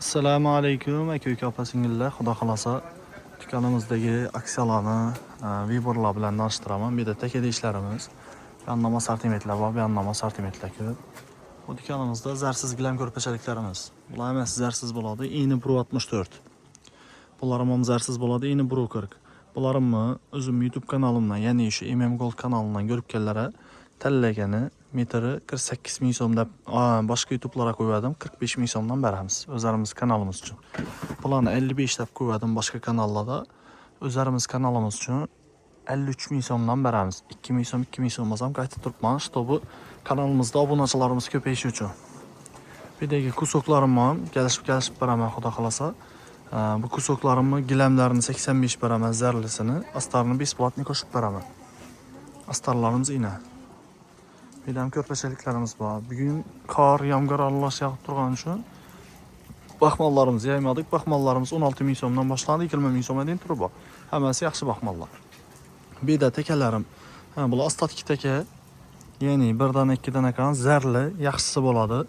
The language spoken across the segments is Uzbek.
Assalomu alaykum aka opa-singillar. Xudo xolasa dükkanimizdagi aksiyalarni viborlar bilan tanishtiraman. Bu yerda taka ishlarimiz, yannama sortimentlar bor, yannama sortimentlar ko'p. Bu dükkanimizda zarsiz gilam ko'rpachaliklarimiz. Bular emas zarsiz bo'ladi. Eni 164. Bularım ham zarsiz bo'ladi. Eni 140. Bularımni o'zim YouTube kanalimdan, ya'ni shu Gold kanalidan ko'rib kelganlar tanlagani metri 48 ming so'm deb boshqa YouTube'lara qo'ydim. 45 ming so'mdan beramiz o'zlarimiz kanalimiz uchun. Bularni 55 deb qo'ydim boshqa kanallarda. O'zlarimiz kanalimiz uchun 53 ming so'mdan beramiz. 2 ming so'm, 2 ming so'm olsam qaytib turibman, чтобы kanalimizda obunachilarimiz ko'payishi uchun. Birdagi kusoklarim ham kelishib beraman xudo xolasa. Bu kusoklarimni gilamlarini 85 beraman, zarlisini, astarni besplatni qo'shib beraman. Astarlarimiz ina. Bedam ko'rpachaliklarimiz bor. Bugun qor, yomg'ir aralash yog'ib turgan uchun baxmallarimizni yaymadik. Baxmallarimiz 16 ming so'mdan boshlandi, 20 ming so'mga дейін turi bor. Hammasi yaxshi baxmallar. Bu yerda tekalarim, bular ostatik teka, ya'ni birdan ikkidan ekan zarli, yaxshisi bo'ladi.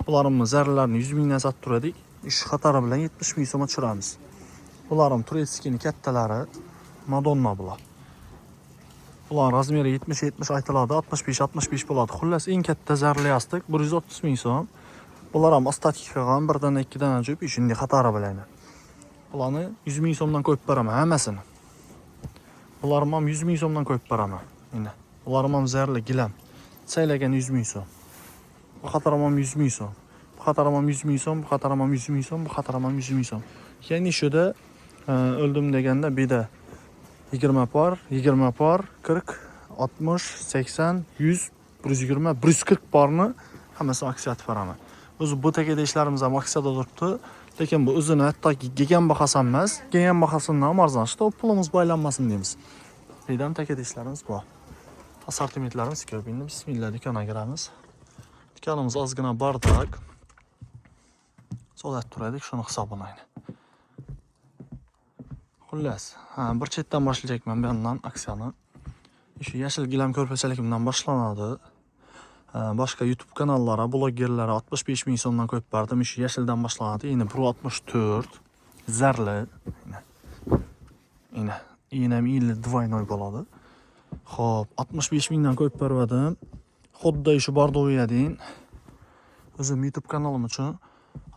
Bularimizni zarlarni 100 mingdan sotib turadik. Ish xatari bilan 70 ming so'mga tushiramiz. Bularım turetskini kattalari, Madonna bular. Bular razmeri 70-70 aytiladi, 65-65 bo'ladi. Xullas eng katta zarli yastik 130 ming so'm. Bular ham ostatik qilgan, birdan ikkidan ajib ishindi xatari bilan. Bularni 100 ming so'mdan qo'yib beraman hammasini. Bularım ham 100 ming so'mdan qo'yib beraman. Mana. Bularım ham zarli gilam. Saylagan 100 ming so'm. Bu xataram ham 100 ming so'm. Bu xataram ham 100 ming so'm, bu xataram ham 100 ming so'm, bu xataram ham 100 ming so'm. Ya'ni shuda o'ldim deganda beda 20 par, 40, 60, 80, 100, 120, 140 parni hammasi aksiyatib beraman. O'zi bu tekada ishlarimiz ham aksiyada turibdi. Lekin bu o'zini hattoki kelgan bahasi emas, kelgan bahasidan ham arzon, что pulimiz baylanmasin deymiz. Deydan tekada ishlarimiz bor. Assortimentlarimiz ko'p. Endi bismillah do'konga kiramiz. Dükkanimiz ozgina bardak. So'zlab turadik, shuni hisoblanaydi. Xullas, bir chetdan boshlayman bu yandan aksiyani. Shu yashil gilam ko'rpachaligimdan boshlanadi. Boshqa YouTube kanallari, blogerlari 65 ming so'mdan qo'yib berdim. Shu yashildan boshlanadi. Endi 164 zarli. Ena mili двойной bo'ladi. Xo'p, 65 mingdan qo'yib berdim. Xuddi shu bordoviga дейін o'zim YouTube kanalim uchun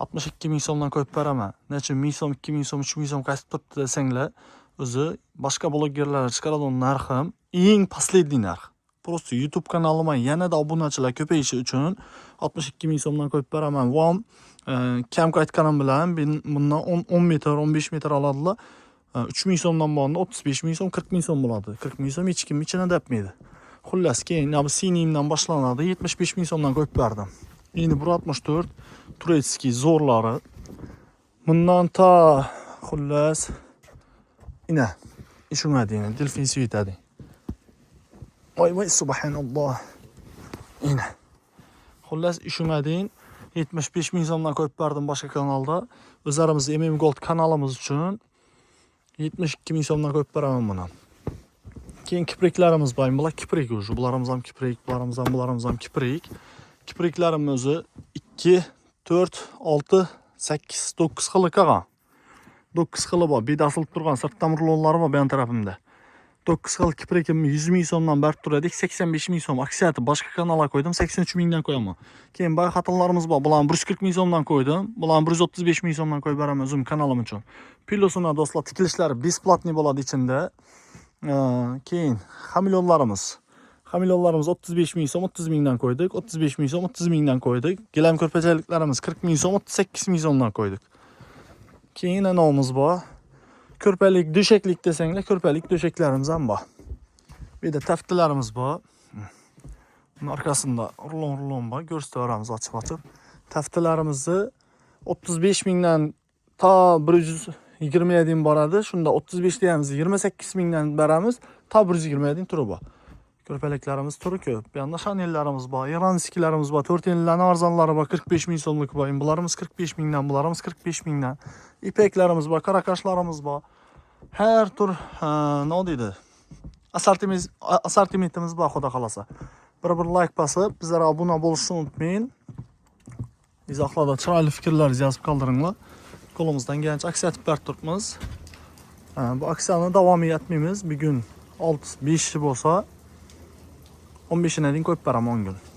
62 ming so'mdan qo'yib beraman. Necha ming so'm, 2 ming so'm, 3 ming so'm qaytib turibdi desanglar, o'zi boshqa blogerlar chiqaradigan narxim eng последний narx. Просто YouTube kanalimga yanada obunachilar ko'payishi uchun 62 ming so'mdan qo'yib beraman. Vam kam qaytganim bilan bundan 10 metr, 15 metr oladilar. 3 ming so'mdan bo'lganda 35 ming so'm, 40 ming so'm bo'ladi. 40 ming so'm hech kim ichini depmaydi. Xullas, keyin Absiniyimdan boshlanadi. 75 ming so'mdan qo'yib berdim. Endi 164 turetskiy zo'rlari. Bundan ta xullas ina ishunmadinglar, delfin suyitadi. Voy subhanalloh. Ina. Xullas ishunmading 75 ming so'mdan qo'yib berdim boshqa kanalda. O'zlarimiz Gold kanalimiz uchun 72 ming so'mdan qo'yib beraman buni. Keyin kipriklarimiz bor. Bular kiprik o'zi. Bularimiz ham kiprik, bularimiz ham kiprik. Kipriklarim o'zi 2, 4, 6, 8, 9 xili qolgan. 9 xili bor. Beda asilib turgan sirtdan rulonlari bor bu tarafimda. 9 xil kiprikimni 100 ming so'mdan berib turadik. 85 ming so'm aksiyati boshqa kanalga qo'ydim. 83 mingdan qo'yaman. Keyin boy xatonlarimiz bor. Bularni 140 ming so'mdan qo'ydim. Bularni 135 ming so'mdan qo'yib beraman o'zim kanalim uchun. Pilosuna do'stlar tikilishlari besplatni bo'ladi ichida. Keyin Hamilonlarimiz 35 ming so'm, 30 mingdan qo'ydik. 35 ming so'm, 30 mingdan qo'ydik. Gilam ko'rpachaliklarimiz 40 ming so'm, 38 ming so'mdan qo'ydik. Keyin anovimiz bor. Ko'rpalik, döşeklik desanglar, ko'rpalik döşeklarimiz ham bor. Bu yerda taftilarimiz bor. Bunun arkasında rulon bor. Ko'rsataveramiz ochib-ochib. Taftilarimizni 35 mingdan ta 120 ga дейін boradi. Shunda 35 deyamiz, 28 mingdan beramiz, ta 120 ga дейін turi bor. Ko'rpalaklarimiz turi ko'p. Bu yoqda Chanellarimiz bor, Iranskilarimiz bor, 4 yillarning arzonlari bor, 45 ming so'mlik bor. Bularimiz 45 mingdan, bularimiz 45 mingdan. İpeklarimiz bor, karakashlarimiz bor. Her tur nima deydi? Assortimentimiz bor, xudo xolasa. Bir like bosib, bizlarga obuna bo'lishni unutmang. izohlarda chiroyli fikrlaringizni yozib qoldiringlar. Qo'limizdan kelgancha aksiya aytib berib turibmiz. Bu aksiyani davom etmaymiz. Bugun 5 bo'lsa 15-dan qo'yib beraman 10 kun.